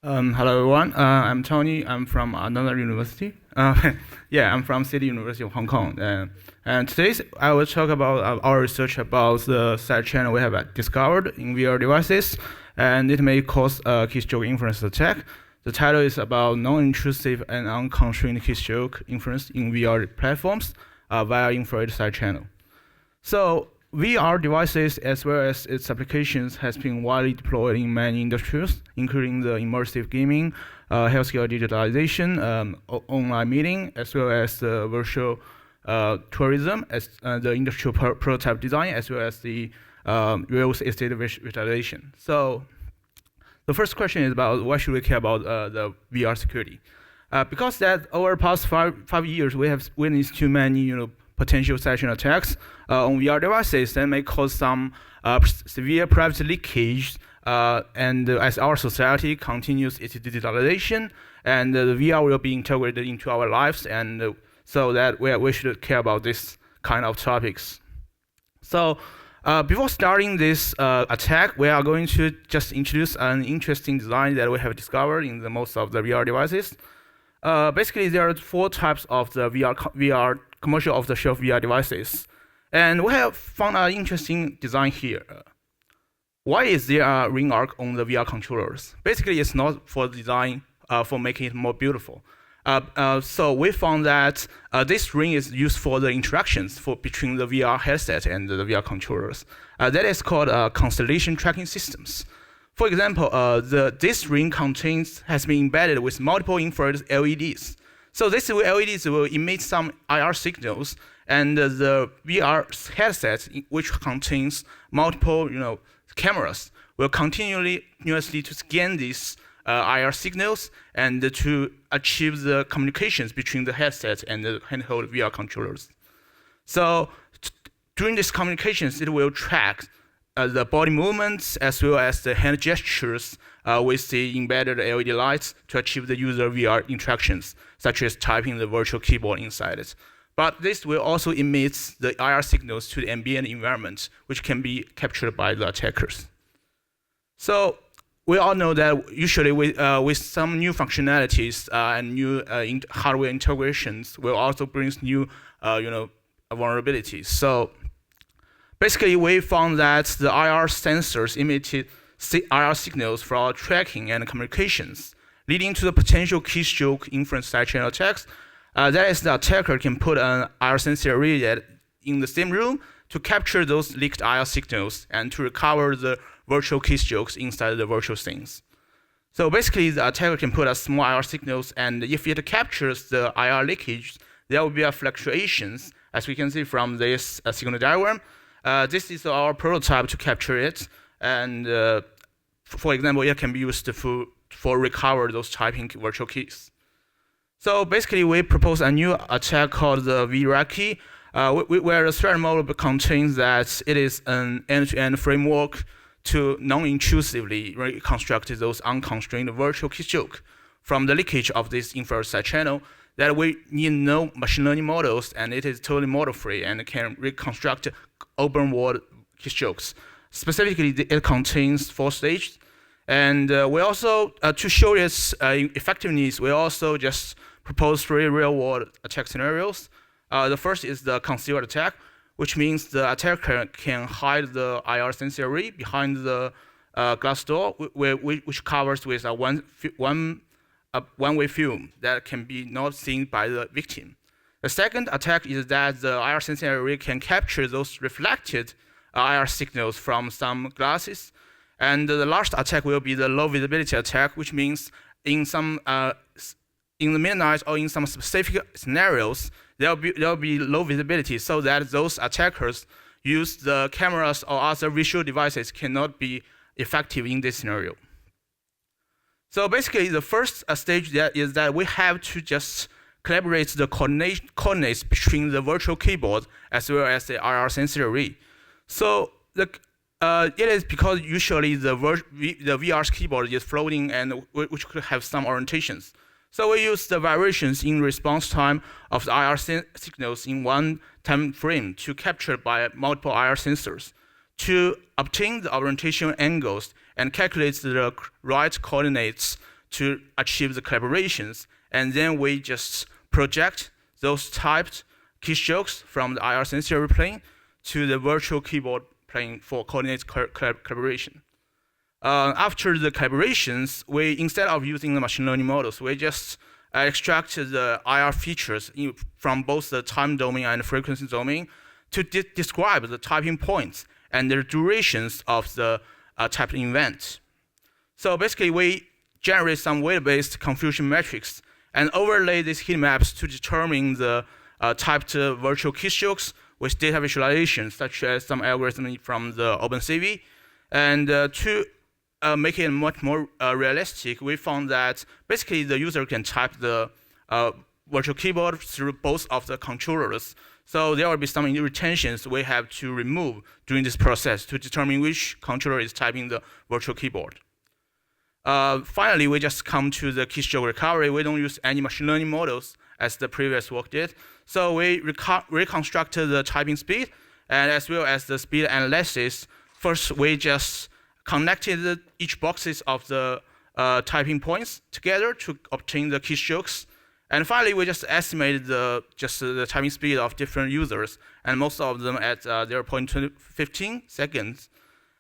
Hello everyone. I'm Tony. I'm from another university. I'm from City University of Hong Kong. And today I will talk about our research about the side channel we have discovered in VR devices, and it may cause a keystroke inference attack. The title is about non-intrusive and unconstrained keystroke inference in VR platforms via infrared side channel. So VR devices as well as its applications has been widely deployed in many industries, including the immersive gaming, healthcare digitalization, online meeting, as well as the virtual tourism, as the industrial prototype design, as well as the real estate visualization. So the first question is about why should we care about the VR security? Because that over the past five years, we have witnessed too many potential session attacks on VR devices that may cause some severe privacy leakage. And as our society continues its digitalization, and the VR will be integrated into our lives, and so that we should care about this kind of topics. So before starting this attack, we are going to just introduce an interesting design that we have discovered in most of the VR devices. Basically, there are four types of the VR commercial off-the-shelf VR devices. And we have found an interesting design here. Why is there a ring arc on the VR controllers? Basically, it's not for design, for making it more beautiful. So we found that this ring is used for the interactions between the VR headset and the VR controllers. That is called constellation tracking systems. For example, this ring has been embedded with multiple infrared LEDs. So these LEDs will emit some IR signals, and the VR headset, which contains multiple cameras, will continuously to scan these IR signals and to achieve the communications between the headset and the handheld VR controllers. So during these communications, it will track the body movements as well as the hand gestures with the embedded LED lights to achieve the user VR interactions, such as typing the virtual keyboard inside it. But this will also emit the IR signals to the ambient environment, which can be captured by the attackers. So we all know that usually with some new functionalities and new hardware integrations will also bring new vulnerabilities. So basically, we found that the IR sensors emitted IR signals for our tracking and communications, leading to the potential keystroke inference side channel attacks. That is, the attacker can put an IR sensor array in the same room to capture those leaked IR signals and to recover the virtual keystrokes inside the virtual scenes. So basically, the attacker can put a small IR signals, and if it captures the IR leakage, there will be fluctuations, as we can see from this signal diagram. This is our prototype to capture it, and for example, it can be used for recover those typing virtual keys. So basically, we propose a new attack called the VRecKey, where the threat model contains that it is an end-to-end framework to non-intrusively reconstruct those unconstrained virtual keystroke from the leakage of this infrared side channel. That we need no machine learning models, and it is totally model-free and can reconstruct open world keystrokes. Specifically, it contains 4 stages. And we also, to show its effectiveness, we also just propose 3 real-world attack scenarios. The first is the concealed attack, which means the attacker can hide the IR sensor array behind the glass door, which covers with a one-way film that can be not seen by the victim. The second attack is that the IR sensor array can capture those reflected IR signals from some glasses. And the last attack will be the low visibility attack, which means in the midnight or in some specific scenarios, there will be low visibility, so that those attackers use the cameras or other visual devices cannot be effective in this scenario. So basically, the first stage is that we have to just collaborate the coordinates between the virtual keyboard as well as the IR sensor array. So it is because usually the VR's keyboard is floating and which could have some orientations. So we use the variations in response time of the IR signals in one time frame to capture by multiple IR sensors to obtain the orientation angles and calculate the right coordinates to achieve the collaborations. And then we just project those typed keystrokes from the IR sensory plane to the virtual keyboard plane for coordinate collaboration. After the collaborations, we, instead of using the machine learning models, we just extract the IR features from both the time domain and the frequency domain to describe the typing points and the durations of the typed event. So basically, we generate some weight-based confusion metrics and overlay these heat maps to determine the typed virtual keystrokes with data visualization, such as some algorithm from the OpenCV. And to make it much more realistic, we found that basically the user can type the virtual keyboard through both of the controllers. So there will be some retentions we have to remove during this process to determine which controller is typing the virtual keyboard. Finally, we just come to the keystroke recovery. We don't use any machine learning models as the previous work did. So we reconstructed the typing speed and as well as the speed analysis. First, we just connected each boxes of the typing points together to obtain the keystrokes. And finally, we just estimated the typing speed of different users, and most of them at 0.15 seconds.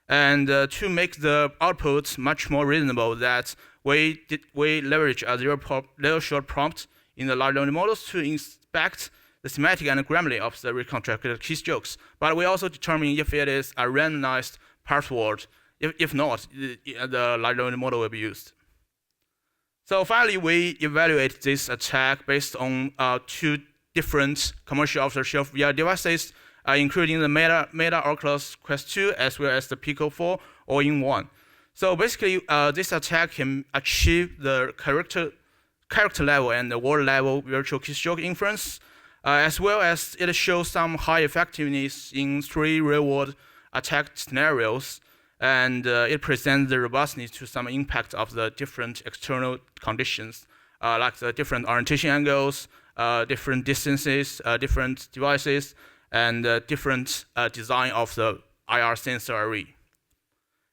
And to make the output much more reasonable, that we leverage a zero shot prompt in the large language models to inspect the semantic and grammarly of the reconstructed keystrokes. But we also determine if it is a randomized password. If not, the large language model will be used. So finally, we evaluate this attack based on two different commercial off-the-shelf VR devices, including the Meta Oculus Quest 2 as well as the Pico 4 all in one. So basically, this attack can achieve the character level and the word level virtual keystroke inference, as well as it shows some high effectiveness in 3 real-world attack scenarios. And it presents the robustness to some impact of the different external conditions, like the different orientation angles, different distances, different devices, and different design of the IR sensor array.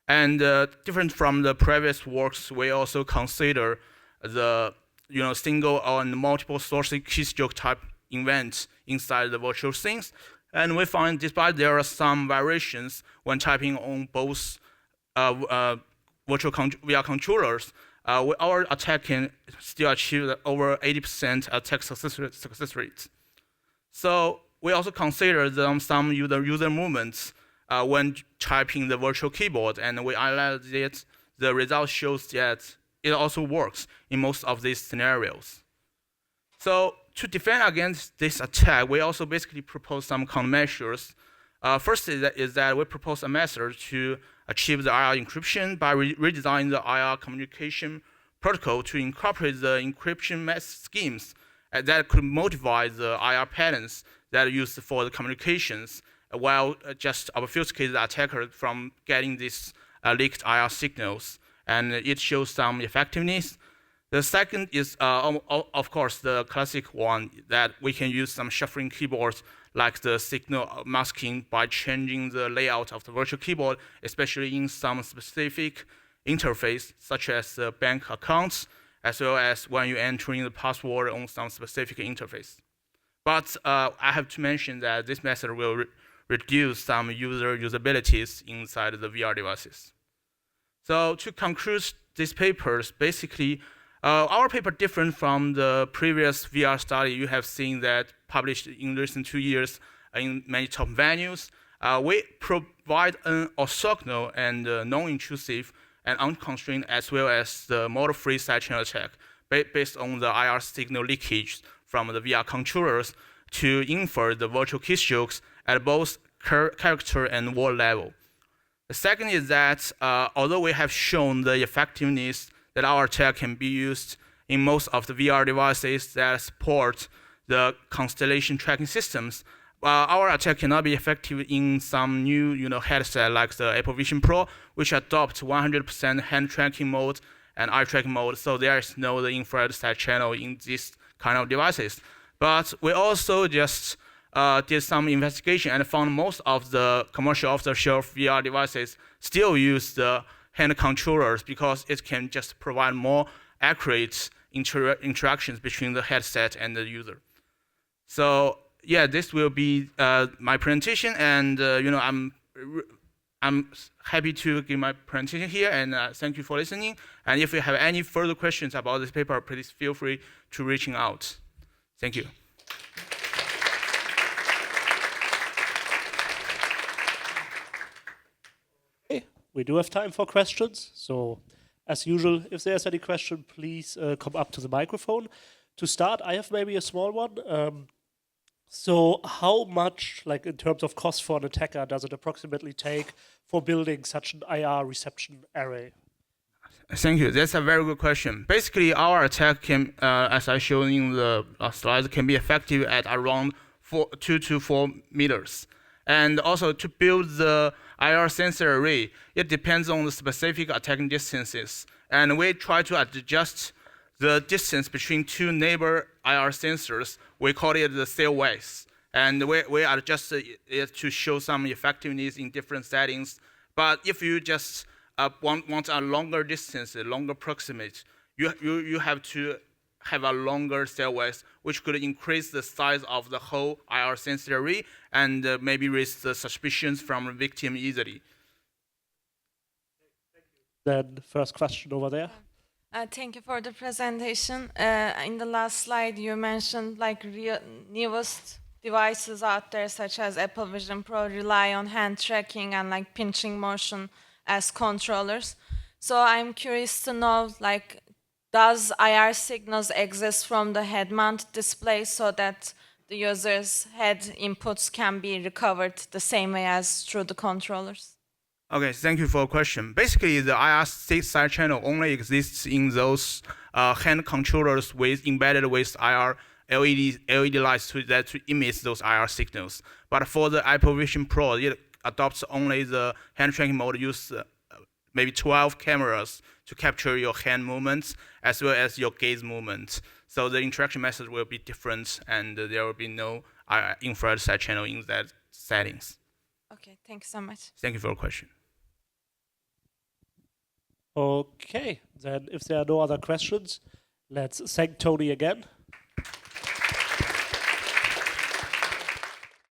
And different from the previous works, we also consider the single and multiple source keystroke type events inside the virtual scenes. And we find, despite there are some variations when typing on both virtual VR controllers, our attack can still achieve over 80% attack success rate. So we also consider some user movements when typing the virtual keyboard, and we analyze it. The result shows that it also works in most of these scenarios. So to defend against this attack, we also basically propose some countermeasures. First is that we propose a method to achieve the IR encryption by redesigning the IR communication protocol to incorporate the encryption schemes that could modify the IR patterns that are used for the communications, while just obfuscate the attacker from getting these leaked IR signals. And it shows some effectiveness. The second is, of course, the classic one, that we can use some shuffling keyboards like the signal masking by changing the layout of the virtual keyboard, especially in some specific interface, such as the bank accounts, as well as when you're entering the password on some specific interface. But I have to mention that this method will reduce some usabilities inside the VR devices. So to conclude these papers, basically, our paper different from the previous VR study you have seen that published in recent 2 years in many top venues. We provide an orthogonal and non-intrusive and unconstrained, as well as the model-free sidechain attack based on the IR signal leakage from the VR controllers to infer the virtual keystrokes at both character and word level. The second is that although we have shown the effectiveness that our attack can be used in most of the VR devices that support the constellation tracking systems, our attack cannot be effective in some new headset like the Apple Vision Pro, which adopt 100% hand tracking mode and eye tracking mode, so there is no infrared side channel in these kind of devices. But we also just did some investigation and found most of the commercial off-the-shelf VR devices still use the hand controllers because it can just provide more accurate interactions between the headset and the user. So yeah, this will be my presentation, and I'm happy to give my presentation here, and thank you for listening. And if you have any further questions about this paper, please feel free to reaching out. Thank you. Okay, we do have time for questions. So as usual, if there's any question, please come up to the microphone. To start, I have maybe a small one. So how much, like in terms of cost for an attacker, does it approximately take for building such an IR reception array? Thank you. That's a very good question. Basically, our attack can, as I showed in the slides, can be effective at around 2 to 4 meters. And also, to build the IR sensor array, it depends on the specific attacking distances. And we try to adjust the distance between two neighbor IR sensors. We call it the cell width. And we adjust it to show some effectiveness in different settings. But if you just want a longer distance, a longer proximity, you have to have a longer cell width, which could increase the size of the whole IR sensor array and maybe raise the suspicions from the victim easily. Then first question over there. Thank you for the presentation. In the last slide, you mentioned like newest devices out there, such as Apple Vision Pro, rely on hand tracking and like pinching motion as controllers. So I'm curious to know, like, does IR signals exist from the head-mount display so that the user's head inputs can be recovered the same way as through the controllers? Okay, thank you for the question. Basically, the IR side channel only exists in those hand controllers embedded with IR LED lights to emit those IR signals. But for the Apple Vision Pro, it adopts only the hand tracking mode, use maybe 12 cameras to capture your hand movements as well as your gaze movements. So the interaction method will be different, and there will be no infrared side channel in that settings. Okay, thanks so much. Thank you for your question. Okay, then if there are no other questions, let's thank Tony again.